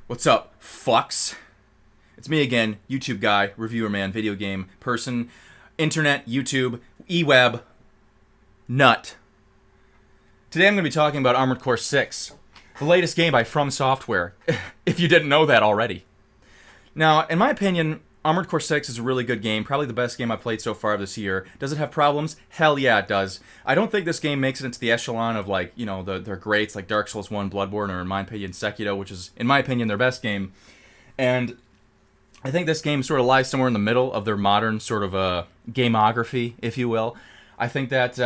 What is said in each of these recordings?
What's up, fucks? It's me again, YouTube guy, reviewer man, video game person, internet, YouTube, eweb, nut. Today I'm going to be talking about Armored Core 6, the latest game by From Software, if you didn't know that already. Now, in my opinion, Armored Core 6 is a really good game, probably the best game I've played so far this year. Does it have problems? Hell yeah, it does. I don't think this game makes it into the echelon of, like, you know, their greats like Dark Souls 1, Bloodborne, or in my opinion, Sekiro, which is, in my opinion, their best game. And I think this game sort of lies somewhere in the middle of their modern sort of gameography, if you will. I think that,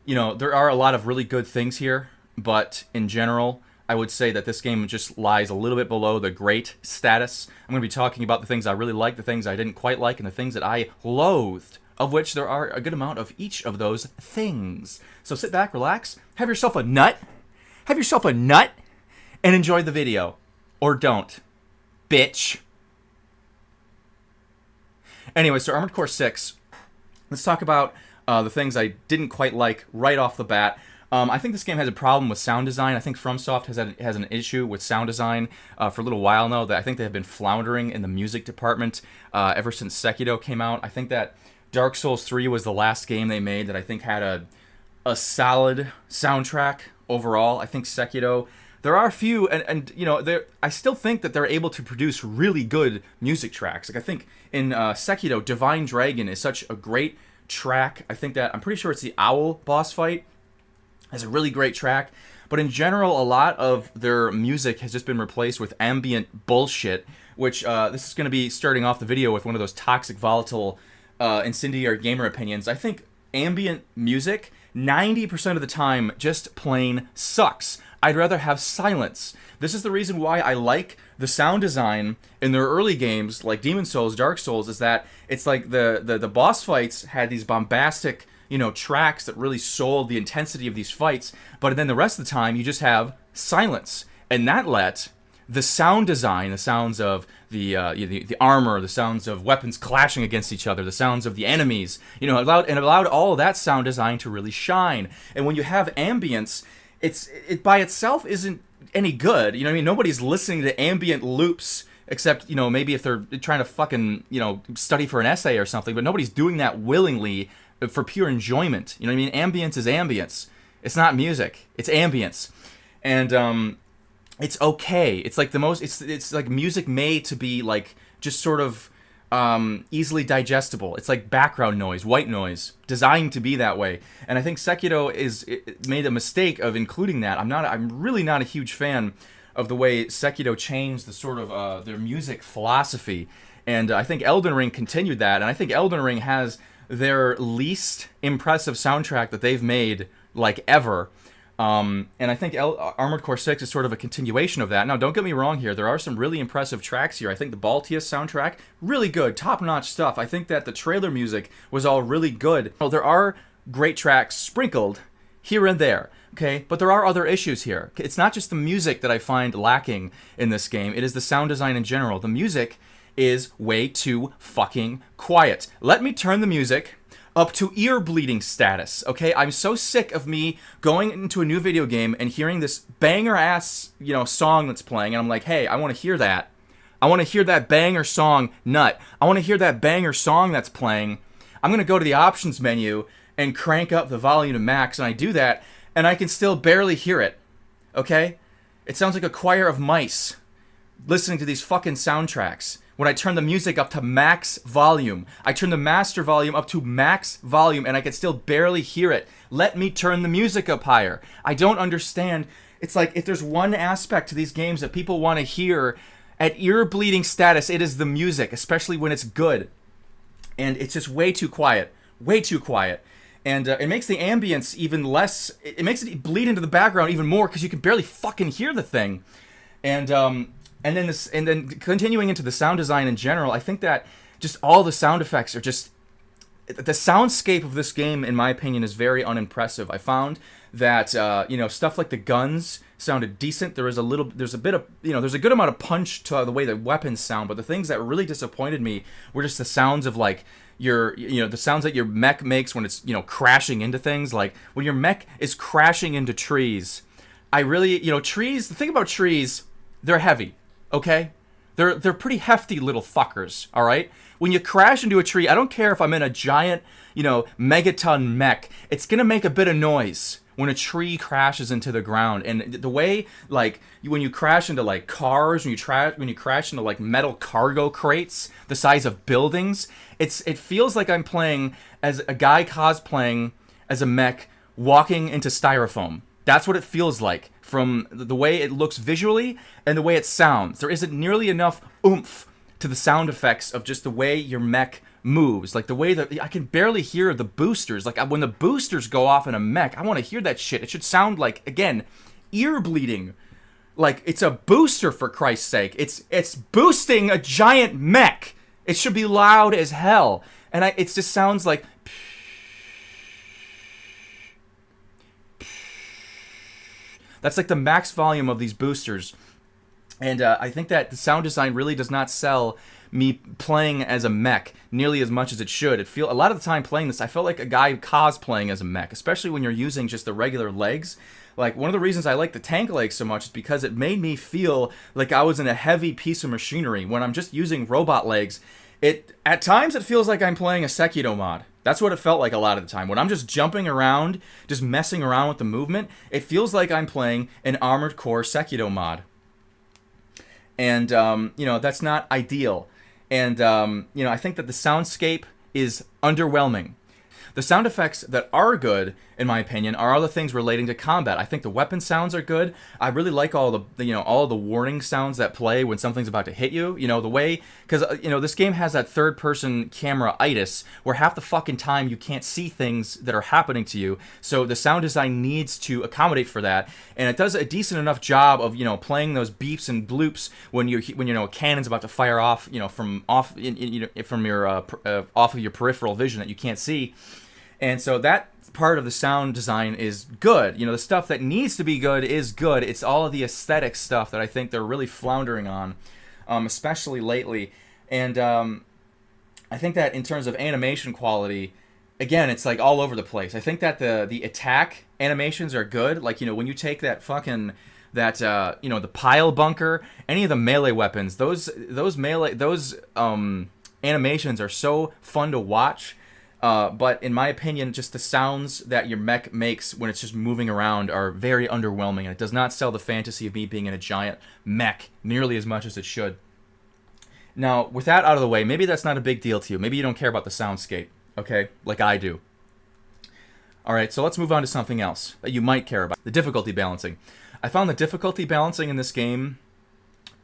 you know, there are a lot of really good things here, but in general, I would say that this game just lies a little bit below the great status. I'm going to be talking about the things I really liked, the things I didn't quite like, and the things that I loathed, of which there are a good amount of each of those things. So sit back, relax, have yourself a nut, and enjoy the video. Or don't. Bitch. Anyway, so Armored Core 6. Let's talk about the things I didn't quite like right off the bat. I think this game has a problem with sound design. I think FromSoft has an issue with sound design for a little while now. That I think they have been floundering in the music department ever since Sekiro came out. I think that Dark Souls 3 was the last game they made that I think had a solid soundtrack overall. I think Sekiro, there are a few, and you know, I still think that they're able to produce really good music tracks. Like I think in Sekiro, Divine Dragon is such a great track. I think that, I'm pretty sure it's the Owl boss fight, has a really great track, but in general, a lot of their music has just been replaced with ambient bullshit, which this is going to be starting off the video with one of those toxic, volatile, incendiary gamer opinions. I think ambient music, 90% of the time, just plain sucks. I'd rather have silence. This is the reason why I like the sound design in their early games, like Demon Souls, Dark Souls, is that it's like the boss fights had these bombastic, you know, tracks that really sold the intensity of these fights, but then the rest of the time you just have silence, and that let the sound design, the sounds of the armor, the sounds of weapons clashing against each other, the sounds of the enemies, you know, allowed all of that sound design to really shine. And when you have ambience, it by itself isn't any good. You know what I mean? Nobody's listening to ambient loops, except, you know, maybe if they're trying to fucking, you know, study for an essay or something, but nobody's doing that willingly for pure enjoyment. You know what I mean? Ambience is ambience. It's not music. It's ambience. And it's okay. It's like the most, it's like music made to be like just sort of easily digestible. It's like background noise, white noise, designed to be that way. And I think Sekiro it made a mistake of including that. I'm really not a huge fan of the way Sekiro changed the sort of their music philosophy. And I think Elden Ring continued that. And I think Elden Ring has their least impressive soundtrack that they've made, like, ever. And I think Armored Core 6 is sort of a continuation of that. Now, don't get me wrong here. There are some really impressive tracks here. I think the Baltius soundtrack, really good, top-notch stuff. I think that the trailer music was all really good. Well, there are great tracks sprinkled here and there, okay? But there are other issues here. It's not just the music that I find lacking in this game. It is the sound design in general. The music is way too fucking quiet. Let me turn the music up to ear bleeding status, okay? I'm so sick of me going into a new video game and hearing this banger ass, you know, song that's playing, and I'm like, hey, I want to hear that. I want to hear that banger song, nut. I want to hear that banger song that's playing. I'm going to go to the options menu and crank up the volume to max, and I do that, and I can still barely hear it, okay? It sounds like a choir of mice listening to these fucking soundtracks. When I turn the music up to max volume, I turn the master volume up to max volume, and I can still barely hear it. Let me turn the music up higher. I don't understand. It's like, if there's one aspect to these games that people want to hear at ear-bleeding status, it is the music, especially when it's good. And it's just way too quiet. Way too quiet. And it makes the ambience even less, it makes it bleed into the background even more, because you can barely fucking hear the thing. And then continuing into the sound design in general, I think that just all the sound effects are just, the soundscape of this game, in my opinion, is very unimpressive. I found that you know, stuff like the guns sounded decent. There's a bit of, you know, there's a good amount of punch to the way the weapons sound. But the things that really disappointed me were just the sounds of, like, the sounds that your mech makes when it's, you know, crashing into things. Like when your mech is crashing into trees. I really, you know, trees. The thing about trees, they're heavy. okay? They're pretty hefty little fuckers, all right? When you crash into a tree, I don't care if I'm in a giant, megaton mech, it's gonna make a bit of noise when a tree crashes into the ground. And the way, like, when you crash into, like, cars, when you crash into, like, metal cargo crates the size of buildings, it feels like I'm playing as a guy cosplaying as a mech walking into styrofoam. That's what it feels like from the way it looks visually and the way it sounds. There isn't nearly enough oomph to the sound effects of just the way your mech moves. Like the way that I can barely hear the boosters. Like when the boosters go off in a mech, I want to hear that shit. It should sound like, again, ear bleeding. Like it's a booster, for Christ's sake. It's boosting a giant mech. It should be loud as hell. And it just sounds like... That's like the max volume of these boosters. And I think that the sound design really does not sell me playing as a mech nearly as much as it should. A lot of the time playing this, I felt like a guy cosplaying as a mech, especially when you're using just the regular legs. Like, one of the reasons I like the tank legs so much is because it made me feel like I was in a heavy piece of machinery. When I'm just using robot legs, at times it feels like I'm playing a Sekido mod. That's what it felt like a lot of the time. When I'm just jumping around, just messing around with the movement, it feels like I'm playing an Armored Core Sekido mod. And, that's not ideal. And, I think that the soundscape is underwhelming. The sound effects that are good, in my opinion, are all the things relating to combat. I think the weapon sounds are good. I really like all the warning sounds that play when something's about to hit you. The way, because this game has that third-person camera-itis, where half the fucking time you can't see things that are happening to you. So the sound design needs to accommodate for that, and it does a decent enough job of playing those beeps and bloops when a cannon's about to fire off, from off of your peripheral vision that you can't see. And so that part of the sound design is good. The stuff that needs to be good is good. It's all of the aesthetic stuff that I think they're really floundering on, especially lately. And I think that in terms of animation quality, again, it's like all over the place. I think that the attack animations are good. Like, when you take that fucking... the pile bunker, any of the melee weapons, those animations are so fun to watch. But in my opinion, just the sounds that your mech makes when it's just moving around are very underwhelming, and it does not sell the fantasy of me being in a giant mech nearly as much as it should. Now, with that out of the way, maybe that's not a big deal to you. Maybe you don't care about the soundscape, okay? Like I do. Alright, so let's move on to something else that you might care about. The difficulty balancing. I found the difficulty balancing in this game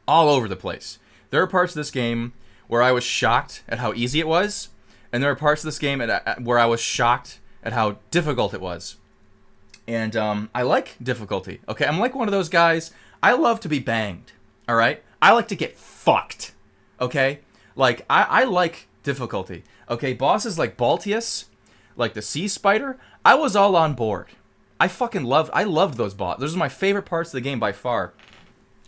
all over the place. There are parts of this game where I was shocked at how easy it was, and there are parts of this game where I was shocked at how difficult it was. And I like difficulty, okay? I'm like one of those guys, I love to be banged, all right? I like to get fucked, okay? Like, I like difficulty, okay? Bosses like Baltius, like the Sea Spider, I was all on board. I loved those bosses. Those are my favorite parts of the game by far.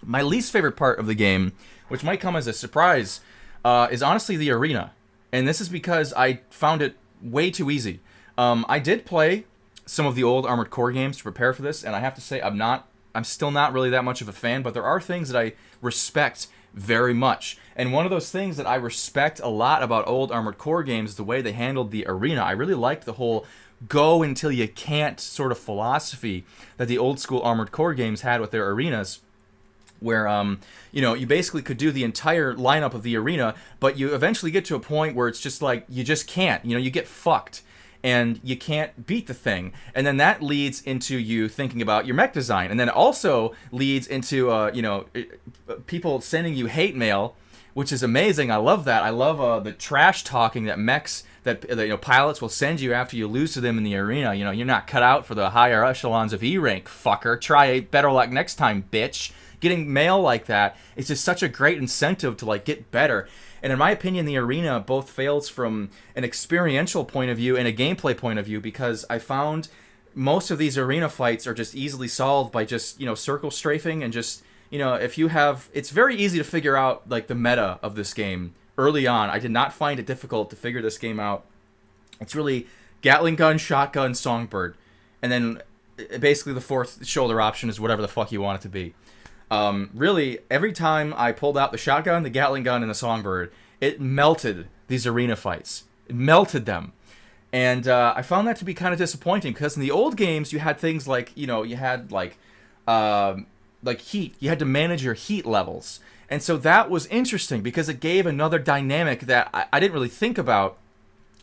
My least favorite part of the game, which might come as a surprise, is honestly the arena. And this is because I found it way too easy. I did play some of the old Armored Core games to prepare for this, and I have to say I'm still not really that much of a fan, but there are things that I respect very much. And one of those things that I respect a lot about old Armored Core games is the way they handled the arena. I really liked the whole go until you can't sort of philosophy that the old school Armored Core games had with their arenas, where, you basically could do the entire lineup of the arena, but you eventually get to a point where it's just like, you just can't, you get fucked, and you can't beat the thing. And then that leads into you thinking about your mech design, and then it also leads into, people sending you hate mail, which is amazing. I love that. I love the trash talking that mechs, that pilots will send you after you lose to them in the arena. You're not cut out for the higher echelons of E-rank, fucker. Try better luck next time, bitch. Getting mail like that is just such a great incentive to get better. And in my opinion, the arena both fails from an experiential point of view and a gameplay point of view, because I found most of these arena fights are just easily solved by just, circle strafing, and just, if you have, it's very easy to figure out the meta of this game early on. I did not find it difficult to figure this game out. It's really Gatling gun, shotgun, songbird. And then basically the fourth shoulder option is whatever the fuck you want it to be. Really, every time I pulled out the shotgun, the Gatling gun, and the Songbird, it melted these arena fights. It melted them. And I found that to be kind of disappointing because in the old games, you had things like, you had like heat. You had to manage your heat levels. And so that was interesting because it gave another dynamic that I didn't really think about.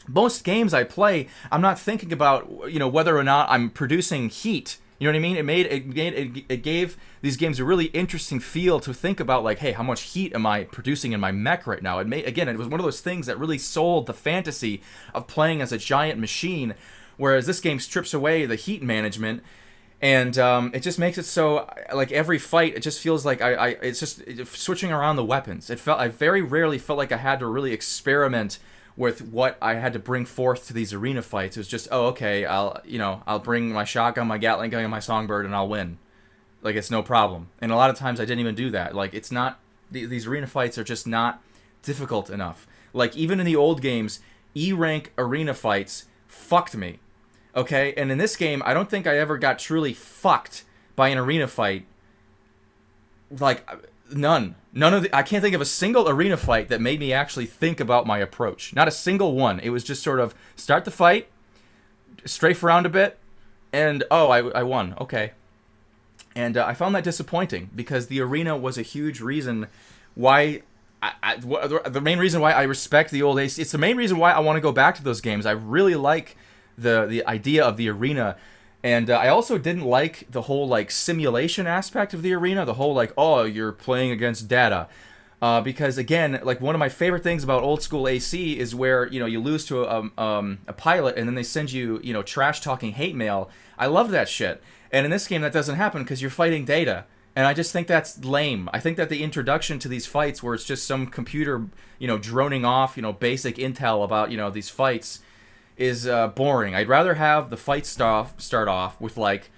Most games I play, I'm not thinking about, whether or not I'm producing heat. You know what I mean? It gave these games a really interesting feel to think about, like, hey, how much heat am I producing in my mech right now? It was one of those things that really sold the fantasy of playing as a giant machine, whereas this game strips away the heat management, and it just makes it so, like, every fight, it just feels like it's just switching around the weapons. I very rarely felt like I had to really experiment with what I had to bring forth to these arena fights. It was just, oh, okay, I'll bring my shotgun, my Gatling gun, and my Songbird, and I'll win. Like, it's no problem. And a lot of times I didn't even do that. Like, it's not, these arena fights are just not difficult enough. Like, even in the old games, E-rank arena fights fucked me. Okay? And in this game, I don't think I ever got truly fucked by an arena fight. Like, none of I can't think of a single arena fight that made me actually think about my approach. Not a single one. It was just sort of start the fight, strafe around a bit, and I won. Okay. And I found that disappointing because the arena was a huge reason why the main reason why I respect the old AC. It's the main reason why I want to go back to those games. I really like the idea of the arena. And I also didn't like the whole, like, simulation aspect of the arena. The whole, like, oh, you're playing against data. Because, again, like, one of my favorite things about old school AC is where, you lose to a pilot and then they send you, trash-talking hate mail. I love that shit. And in this game, that doesn't happen because you're fighting data. And I just think that's lame. I think that the introduction to these fights where it's just some computer, droning off, basic intel about, these fights is boring. I'd rather have the fight start off with, like,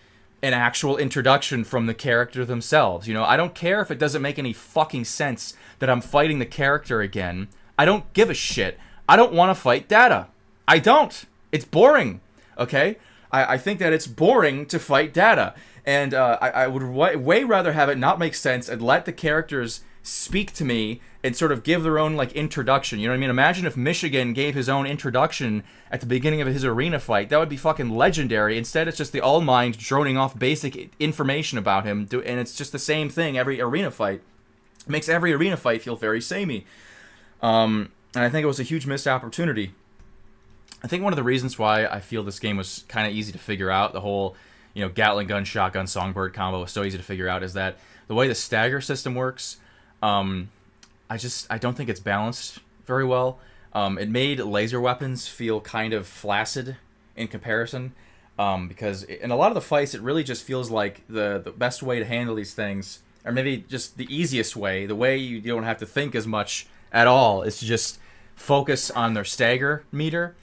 an actual introduction from the character themselves. I don't care if it doesn't make any fucking sense that I'm fighting the character again. I don't give a shit. I don't want to fight data. I don't. It's boring. Okay? I think that it's boring to fight data. And I would way rather have it not make sense and let the characters speak to me and sort of give their own, like, introduction. You know what I mean? Imagine if Michigan gave his own introduction at the beginning of his arena fight. That would be fucking legendary. Instead, it's just the All-Mind droning off basic information about him, and it's just the same thing every arena fight. It makes every arena fight feel very samey. And I think it was a huge missed opportunity. I think one of the reasons why I feel this game was kind of easy to figure out, the whole, Gatling gun, shotgun, Songbird combo was so easy to figure out, is that the way the Stagger system works, I don't think it's balanced very well. It made laser weapons feel kind of flaccid in comparison, because in a lot of the fights, it really just feels like the best way to handle these things, or maybe just the easiest way, the way you don't have to think as much at all, is to just focus on their stagger meter,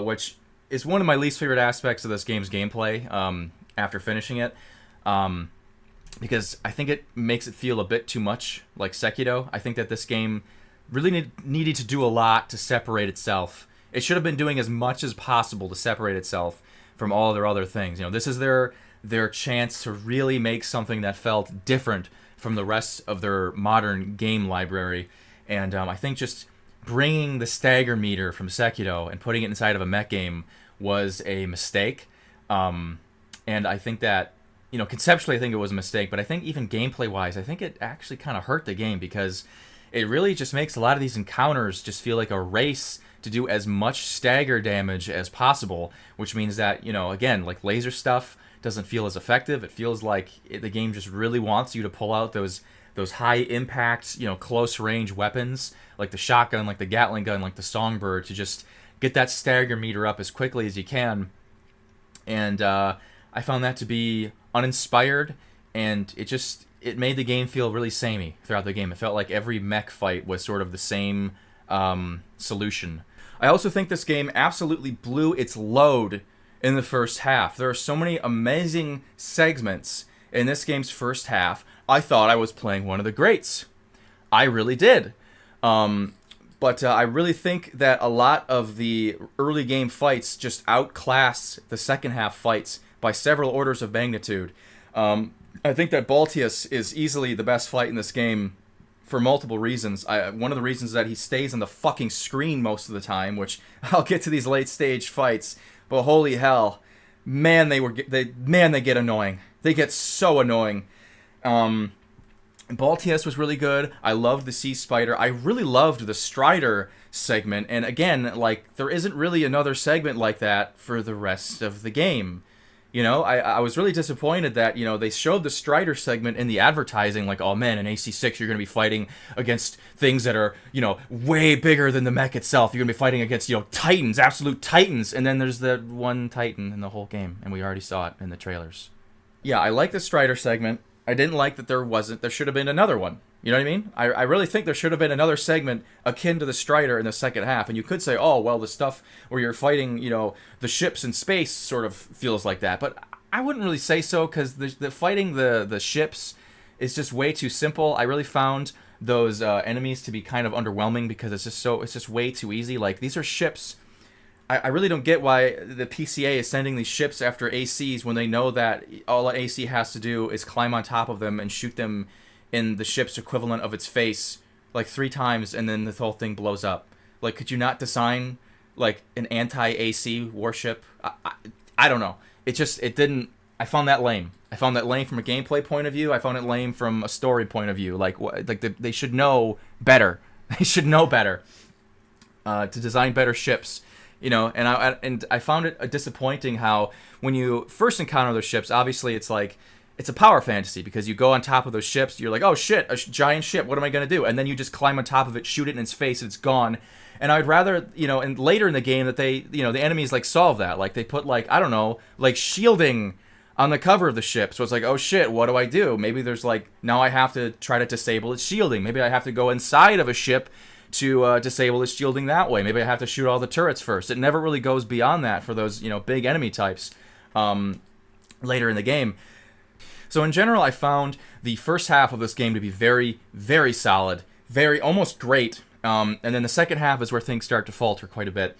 which is one of my least favorite aspects of this game's gameplay after finishing it. Because I think it makes it feel a bit too much like Sekiro. I think that this game really needed to do a lot to separate itself. It should have been doing as much as possible to separate itself from all their other things. This is their chance to really make something that felt different from the rest of their modern game library. And I think just bringing the stagger meter from Sekiro and putting it inside of a mech game was a mistake. And I think that, conceptually I think it was a mistake, but I think even gameplay-wise, I think it actually kind of hurt the game because it really just makes a lot of these encounters just feel like a race to do as much stagger damage as possible, which means that, again, like laser stuff doesn't feel as effective. It feels like the game just really wants you to pull out those high-impact, close-range weapons, like the shotgun, like the Gatling gun, like the Songbird, to just get that stagger meter up as quickly as you can. And I found that to be uninspired, and it made the game feel really samey throughout the game. It felt like every mech fight was sort of the same solution. I also think this game absolutely blew its load in the first half. There are so many amazing segments in this game's first half. I thought I was playing one of the greats. I really did. But I really think that a lot of the early game fights just outclass the second half fights by several orders of magnitude. I think that Baltius is easily the best fight in this game for multiple reasons. One of the reasons is that he stays on the fucking screen most of the time, which I'll get to these late stage fights, but holy hell, man, they get annoying. They get so annoying. Baltius was really good. I loved the Sea Spider. I really loved the Strider segment, and again, like, there isn't really another segment like that for the rest of the game. You know, I was really disappointed that, you know, they showed the Strider segment in the advertising, like, oh man, in AC6 you're going to be fighting against things that are, you know, way bigger than the mech itself. You're going to be fighting against, you know, titans, absolute titans, and then there's the one titan in the whole game, and we already saw it in the trailers. Yeah, I like the Strider segment. I didn't like that there should have been another one. You know what I mean? I really think there should have been another segment akin to the Strider in the second half. And you could say, oh, well, the stuff where you're fighting, you know, the ships in space sort of feels like that. But I wouldn't really say so, because the fighting the ships is just way too simple. I really found those enemies to be kind of underwhelming, because it's just way too easy. Like, these are ships. I really don't get why the PCA is sending these ships after ACs when they know that all an AC has to do is climb on top of them and shoot them in the ship's equivalent of its face like 3 times, and then the whole thing blows up. Like, could you not design like an anti-AC warship? I don't know. It didn't. I found that lame. I found that lame from a gameplay point of view. I found it lame from a story point of view. They should know better. They should know better to design better ships. You know, and I found it disappointing how when you first encounter those ships, obviously it's like, it's a power fantasy, because you go on top of those ships, you're like, oh shit, a giant ship, what am I going to do? And then you just climb on top of it, shoot it in its face, and it's gone. And I'd rather, you know, and later in the game that they, you know, the enemies like solve that. Like, they put, like, I don't know, like shielding on the cover of the ship. So it's like, oh shit, what do I do? Maybe there's like, now I have to try to disable its shielding. Maybe I have to go inside of a ship to disable its shielding that way. Maybe I have to shoot all the turrets first. It never really goes beyond that for those, you know, big enemy types later in the game. So in general, I found the first half of this game to be very, very solid, very, almost great. And then the second half is where things start to falter quite a bit.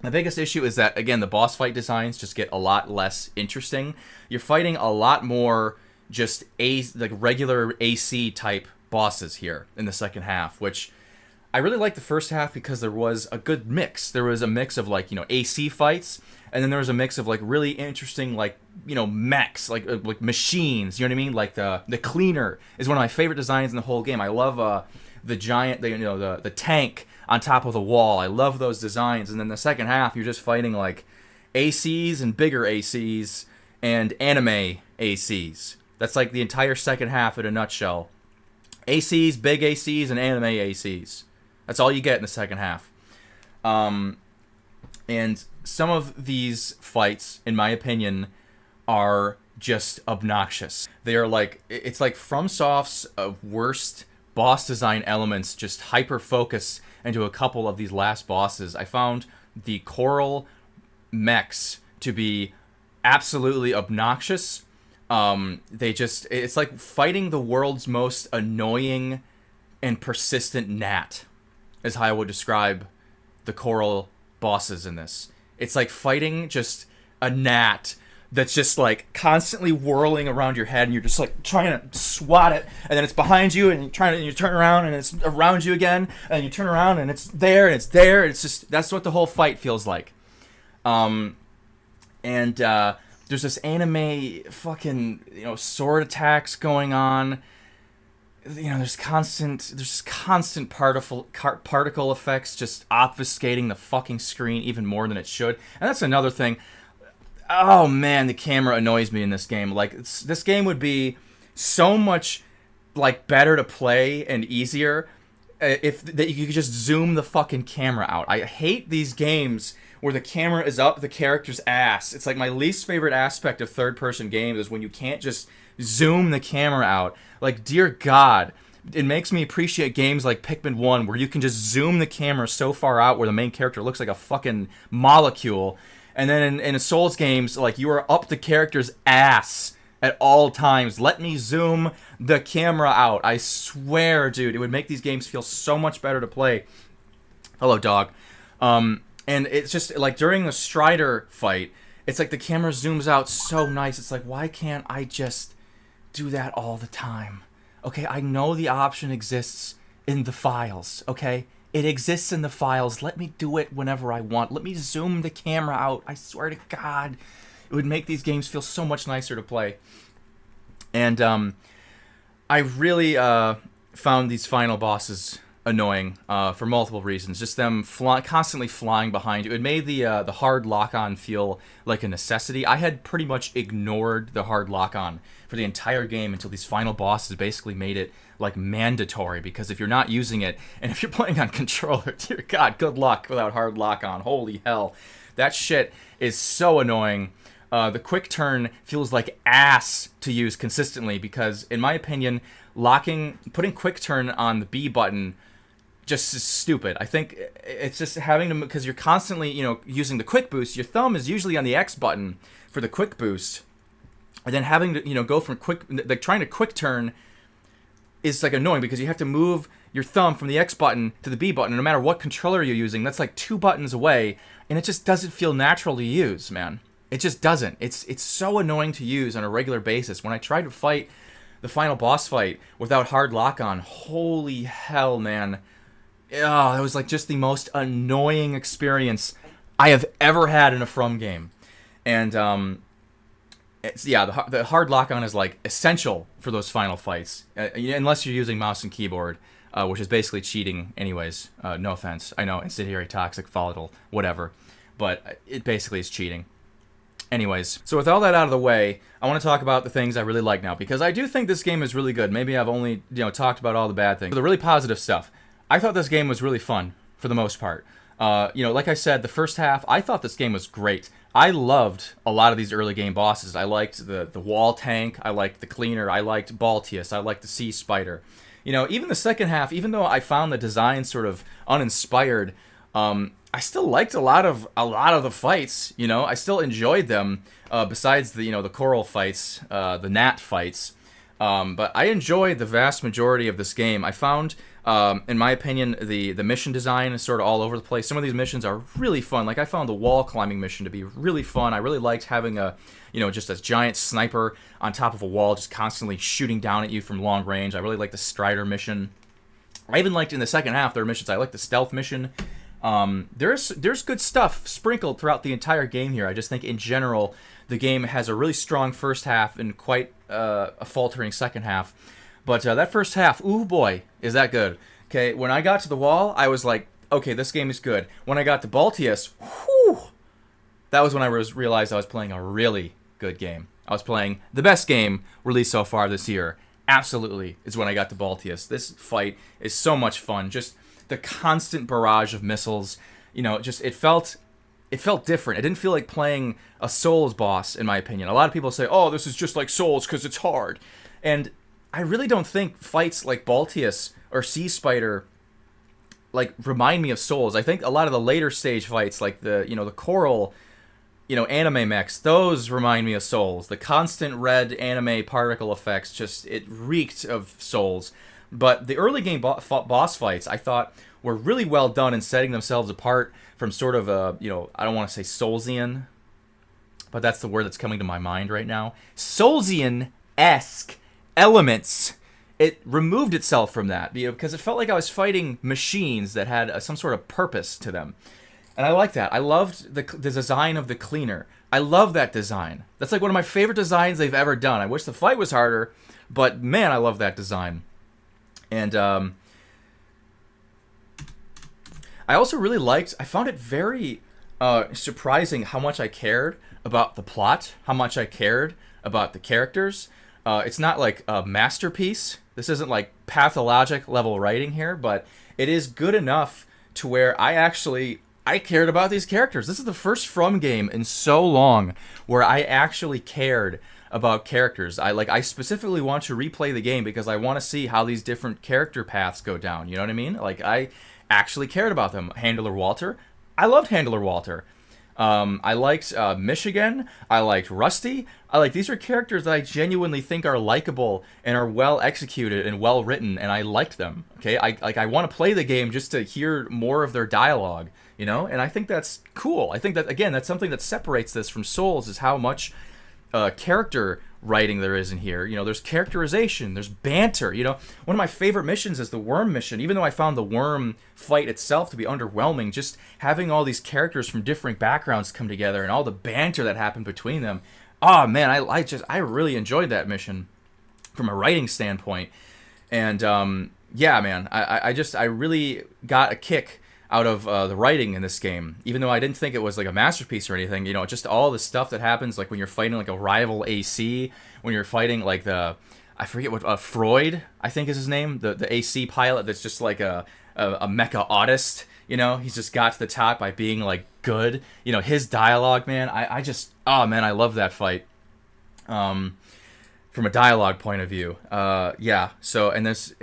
The biggest issue is that, again, the boss fight designs just get a lot less interesting. You're fighting a lot more just like regular AC type bosses here in the second half, which I really liked the first half because there was a good mix. There was a mix of, like, you know, AC fights, and then there was a mix of, like, really interesting, like, you know, mechs, like machines. You know what I mean? Like the cleaner is one of my favorite designs in the whole game. I love the giant, the tank on top of the wall. I love those designs. And then the second half, you're just fighting like ACs and bigger ACs and anime ACs. That's like the entire second half in a nutshell. ACs, big ACs, and anime ACs. That's all you get in the second half. And some of these fights, in my opinion, are just obnoxious. They are like, it's like FromSoft's worst boss design elements just hyper-focus into a couple of these last bosses. I found the coral mechs to be absolutely obnoxious. It's like fighting the world's most annoying and persistent gnat, is how I would describe the coral bosses in this. It's like fighting just a gnat that's just like constantly whirling around your head, and you're just like trying to swat it, and then it's behind you, and you turn around and it's around you again, and you turn around and it's there and it's there. It's just, that's what the whole fight feels like. There's this anime fucking, you know, sword attacks going on. You know, there's constant particle effects just obfuscating the fucking screen even more than it should. And that's another thing. Oh man, the camera annoys me in this game. Like, this game would be so much like better to play and easier if that you could just zoom the fucking camera out. I hate these games where the camera is up the character's ass. It's like my least favorite aspect of third-person games is when you can't just zoom the camera out. Like, dear God, it makes me appreciate games like Pikmin 1 where you can just zoom the camera so far out where the main character looks like a fucking molecule. And then in Souls games, like, you are up the character's ass at all times. Let me zoom the camera out. I swear, dude, it would make these games feel so much better to play. Hello, dog. And it's just, like, during the Strider fight, it's like the camera zooms out so nice. It's like, why can't I just do that all the time. Okay, I know the option exists in the files, okay? It exists in the files. Let me do it whenever I want. Let me zoom the camera out. I swear to God, it would make these games feel so much nicer to play. And I really found these final bosses annoying for multiple reasons. Just them constantly flying behind you. It made the hard lock-on feel like a necessity. I had pretty much ignored the hard lock-on for the entire game until these final bosses basically made it like mandatory, because if you're not using it, and if you're playing on controller, dear God, good luck without hard lock-on. Holy hell. That shit is so annoying. The quick turn feels like ass to use consistently because, in my opinion, putting quick turn on the B button just is stupid. I think it's just having to, because you're constantly, using the quick boost. Your thumb is usually on the X button for the quick boost, and then having to, go from trying to quick turn is like annoying because you have to move your thumb from the X button to the B button. And no matter what controller you're using, that's like 2 buttons away, and it just doesn't feel natural to use, man. It just doesn't. It's so annoying to use on a regular basis. When I tried to fight the final boss fight without hard lock-on, holy hell, man. Oh, it was like just the most annoying experience I have ever had in a From game. And the hard lock-on is like essential for those final fights, unless you're using mouse and keyboard, which is basically cheating anyways. No offense. I know, incendiary, toxic, volatile, whatever. But it basically is cheating. Anyways, so with all that out of the way, I want to talk about the things I really like now, because I do think this game is really good. Maybe I've only, talked about all the bad things. The really positive stuff. I thought this game was really fun, for the most part. Like I said, the first half, I thought this game was great. I loved a lot of these early game bosses. I liked the wall tank, I liked the cleaner, I liked Baltius, I liked the sea spider. Even the second half, even though I found the design sort of uninspired, I still liked a lot of the fights. I still enjoyed them. Besides the coral fights, the gnat fights, but I enjoyed the vast majority of this game. I found, in my opinion, the mission design is sort of all over the place. Some of these missions are really fun. Like I found the wall climbing mission to be really fun. I really liked having just a giant sniper on top of a wall, just constantly shooting down at you from long range. I really liked the Strider mission. I even liked in the second half their missions. I liked the stealth mission. There's good stuff sprinkled throughout the entire game here. I just think in general the game has a really strong first half and quite a faltering second half. But that first half, ooh boy, is that good. Okay, when I got to the wall, I was like, okay, this game is good. When I got to Baltius, whew, that was when I realized I was playing a really good game. I was playing the best game released so far this year. Absolutely, is when I got to Baltius. This fight is so much fun. Just the constant barrage of missiles, it felt different. It didn't feel like playing a Souls boss, in my opinion. A lot of people say, oh, this is just like Souls because it's hard. And I really don't think fights like Baltius or Sea Spider remind me of Souls. I think a lot of the later stage fights, like the coral, anime mechs, those remind me of Souls. The constant red anime particle effects, it reeked of Souls. But the early game boss fights, I thought, were really well done in setting themselves apart from sort of I don't want to say Soulsian, but that's the word that's coming to my mind right now. Soulsian-esque elements. It removed itself from that because it felt like I was fighting machines that had some sort of purpose to them. And I like that. I loved the design of the cleaner. I love that design. That's like one of my favorite designs they've ever done. I wish the fight was harder, but man, I love that design. And I also really I found it very surprising how much I cared about the plot, how much I cared about the characters. It's not like a masterpiece. This isn't like pathologic level writing here, but it is good enough to where I cared about these characters. This is the first From game in so long where I actually cared about characters. I specifically want to replay the game because I want to see how these different character paths go down. You know what I mean? I actually cared about them. Handler Walter. I loved Handler Walter. I liked Michigan. I liked Rusty. These are characters that I genuinely think are likable and are well executed and well written, and I liked them. Okay, I want to play the game just to hear more of their dialogue, and I think that's cool. I think that, again, that's something that separates this from Souls, is how much character writing there is in here. You know, there's characterization, there's banter. You know, one of my favorite missions is the worm mission. Even though I found the worm fight itself to be underwhelming, just having all these characters from different backgrounds come together and all the banter that happened between them. Oh man, I really enjoyed that mission from a writing standpoint. And yeah, man, I really got a kick out of the writing in this game, even though I didn't think it was like a masterpiece or anything. You know, just all the stuff that happens, like when you're fighting like a rival AC, when you're fighting like I forget what Freud, I think is his name, the AC pilot that's just like a mecha autist. You know, he's just got to the top by being like good. You know, his dialogue, man, I love that fight. From a dialogue point of view, yeah. So, and there's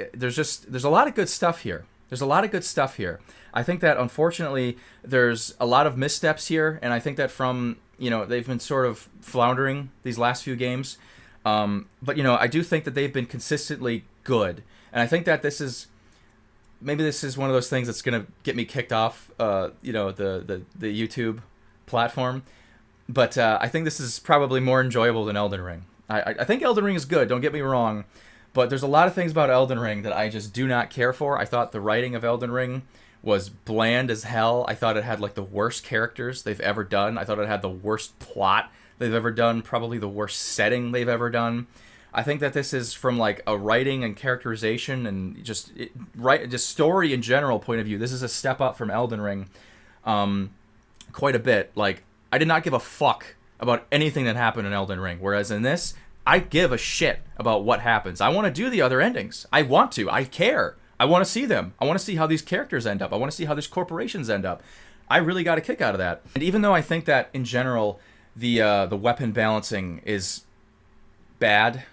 a lot of good stuff here. There's a lot of good stuff here. I think that unfortunately there's a lot of missteps here, and I think that from, you know, they've been sort of floundering these last few games. But you know, I do think that they've been consistently good, and I think that this is one of those things that's gonna get me kicked off, you know, the YouTube platform. But I think this is probably more enjoyable than Elden Ring. I think Elden Ring is good, don't get me wrong, but there's a lot of things about Elden Ring that I just do not care for. I thought the writing of Elden Ring was bland as hell. I thought it had like the worst characters they've ever done. I thought it had the worst plot they've ever done, probably the worst setting they've ever done. I think that this is, from like a writing and characterization and just story in general point of view, this is a step up from Elden Ring quite a bit. Like, I did not give a fuck about anything that happened in Elden Ring, whereas in this, I give a shit about what happens. I want to do the other endings. I want to. I care. I want to see them. I want to see how these characters end up. I want to see how these corporations end up. I really got a kick out of that. And even though I think that in general the weapon balancing is bad,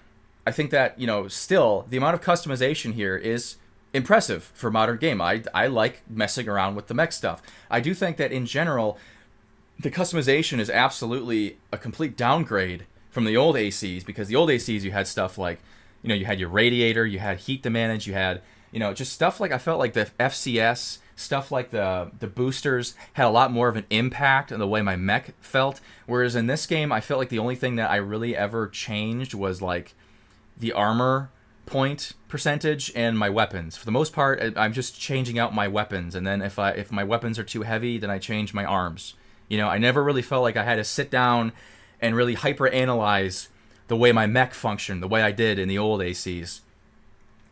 I think that, you know, still the amount of customization here is impressive for a modern game. I like messing around with the mech stuff. I do think that in general the customization is absolutely a complete downgrade from the old ACs, because the old ACs you had stuff like, you know, you had your radiator, you had heat to manage, you had, you know, just stuff like, I felt like the FCS, stuff like the boosters had a lot more of an impact on the way my mech felt, whereas in this game I felt like the only thing that I really ever changed was like the armor point percentage and my weapons. For the most part, I'm just changing out my weapons, and then if my weapons are too heavy, then I change my arms. You know, I never really felt like I had to sit down and really hyper-analyze the way my mech functioned, the way I did in the old ACs,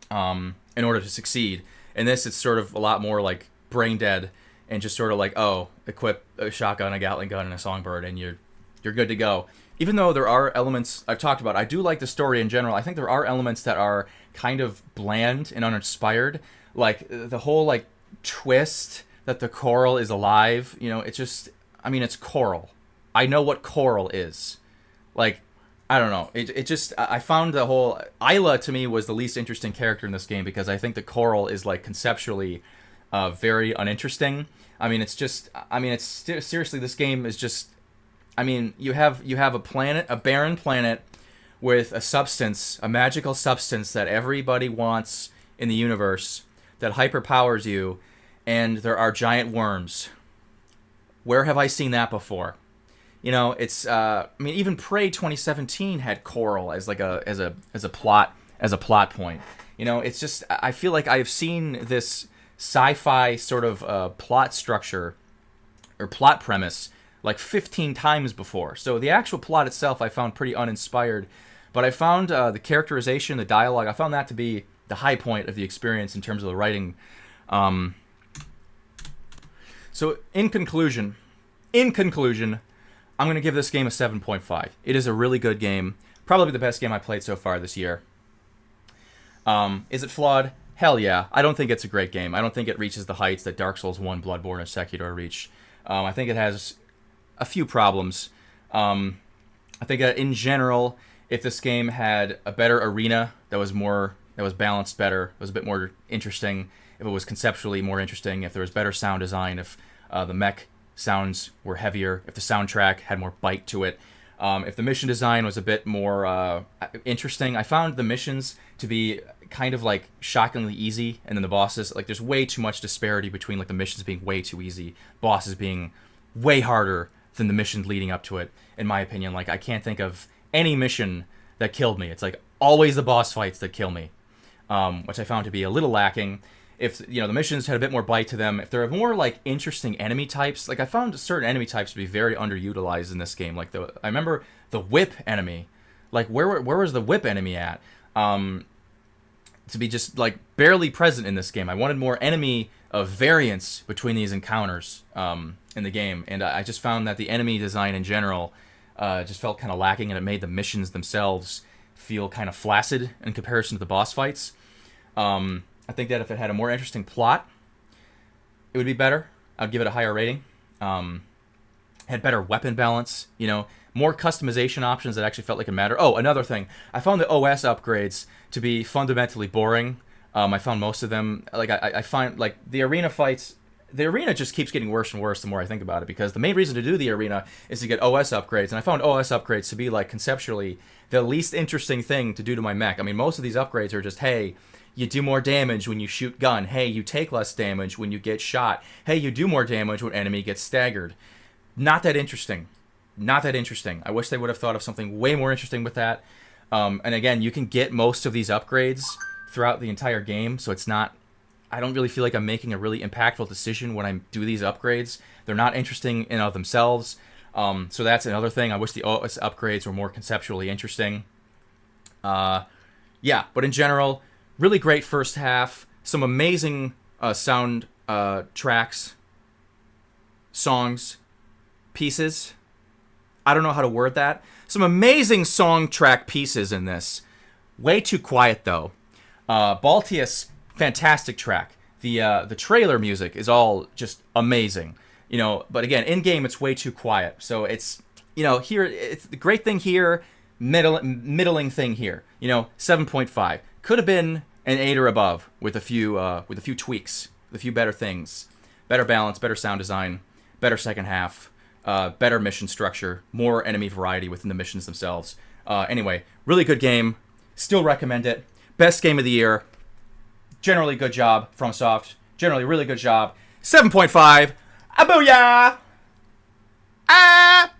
in order to succeed. In this, it's sort of a lot more like brain dead, and just sort of like, oh, equip a shotgun, a Gatling gun, and a songbird, and you're good to go. Even though there are elements I've talked about, I do like the story in general. I think there are elements that are kind of bland and uninspired, like the whole like twist that the coral is alive. You know, it's just, I mean, it's coral. I know what coral is. Like, I don't know. It just, I found the whole, Isla to me was the least interesting character in this game, because I think the coral is like conceptually very uninteresting. I mean, it's just, I mean, it's seriously, this game is just, I mean, you have a planet, a barren planet with a substance, a magical substance that everybody wants in the universe that hyperpowers you, and there are giant worms. Where have I seen that before? You know, it's I mean, even Prey 2017 had coral as like as a plot point. You know, it's just, I feel like I've seen this sci-fi sort of plot structure or plot premise like 15 times before. So the actual plot itself I found pretty uninspired, but I found the characterization, the dialogue, I found that to be the high point of the experience in terms of the writing. So in conclusion, I'm going to give this game a 7.5. It is a really good game. Probably the best game I played so far this year. Is it flawed? Hell yeah. I don't think it's a great game. I don't think it reaches the heights that Dark Souls 1, Bloodborne, or Sekiro reach. I think it has a few problems. I think in general, if this game had a better arena that was balanced better, was a bit more interesting, if it was conceptually more interesting, if there was better sound design, if the mech sounds were heavier, if the soundtrack had more bite to it, if the mission design was a bit more interesting. I found the missions to be kind of like shockingly easy, and then the bosses, like there's way too much disparity between like the missions being way too easy, bosses being way harder than the missions leading up to it, in my opinion. Like, I can't think of any mission that killed me. It's like always the boss fights that kill me, which I found to be a little lacking. If the missions had a bit more bite to them, if there are more like interesting enemy types, like I found certain enemy types to be very underutilized in this game. Like I remember the whip enemy, like where was the whip enemy at? To be just like barely present in this game. I wanted more enemy variance between these encounters in the game, and I just found that the enemy design in general just felt kind of lacking, and it made the missions themselves feel kind of flaccid in comparison to the boss fights. I think that if it had a more interesting plot, it would be better. I'd give it a higher rating. Had better weapon balance, more customization options that actually felt like it mattered. Oh, another thing. I found the OS upgrades to be fundamentally boring. I found most of them, like I find like the arena fights, the arena just keeps getting worse and worse the more I think about it, because the main reason to do the arena is to get OS upgrades, and I found OS upgrades to be like conceptually the least interesting thing to do to my mech. I mean, most of these upgrades are just, hey, you do more damage when you shoot gun. Hey, you take less damage when you get shot. Hey, you do more damage when enemy gets staggered. Not that interesting. Not that interesting. I wish they would have thought of something way more interesting with that. And again, you can get most of these upgrades throughout the entire game, so it's not... I don't really feel like I'm making a really impactful decision when I do these upgrades. They're not interesting in and of themselves. So that's another thing. I wish the OS upgrades were more conceptually interesting. Yeah, but in general... really great first half. Some amazing sound tracks, songs, pieces. I don't know how to word that. Some amazing song track pieces in this. Way too quiet, though. Baltius, fantastic track. The trailer music is all just amazing. But again, in-game, it's way too quiet. So it's, here, it's the great thing here, middling thing here. 7.5. Could have been an 8 or above with a few tweaks, with a few better things, better balance, better sound design, better second half, better mission structure, more enemy variety within the missions themselves. Anyway, really good game. Still recommend it. Best game of the year. Generally good job, FromSoft. Generally really good job. 7.5. A booyah! Ah!